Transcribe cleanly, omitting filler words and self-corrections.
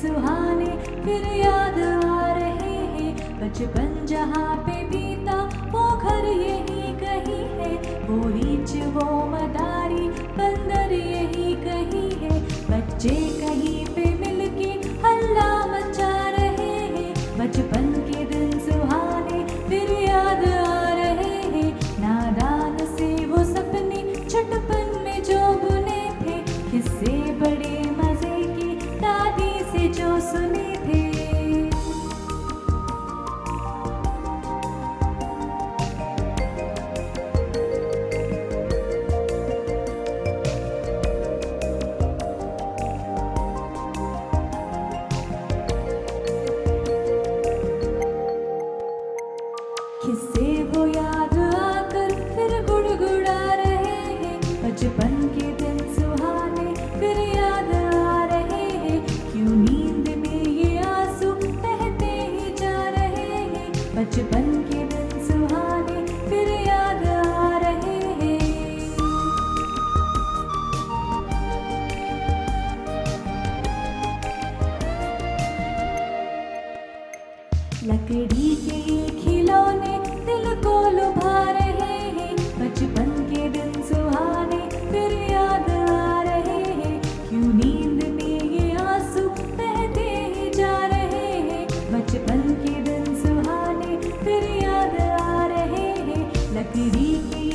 सुहाने फिर याद आ रहे हैं। बचपन जहाँ पे बीता वो घर यही कहीं है, वो रीछ वो मदारी बंदर यही कहीं है। बच्चे कहीं पे मिलके हल्ला मचा रहे हैं, बचपन के दिन सुहाने फिर याद आ रहे हैं। नादान से वो सपने छुटपन में जो बुने थे, किस्से बड़े मजे के दादी से जो सुने थे। किस्से वो याद आकर फिर गुड़गुड़ा रहे हैं, बचपन के दिन सुहाने फिर याद आ रहे हैं। क्यों नींद में ये आंसू बहते ही जा रहे हैं, बचपन के दिन सुहाने फिर याद आ रहे हैं। लकड़ी के ये खिलौने दिल को लुभा रहे हैं, बचपन के दिन सुहाने फिर याद आ रहे हैं। क्यों नींद में ये आंसू बहते ही जा रहे हैं, बचपन के दिन सुहाने फिर याद आ रहे हैं। लकड़ी के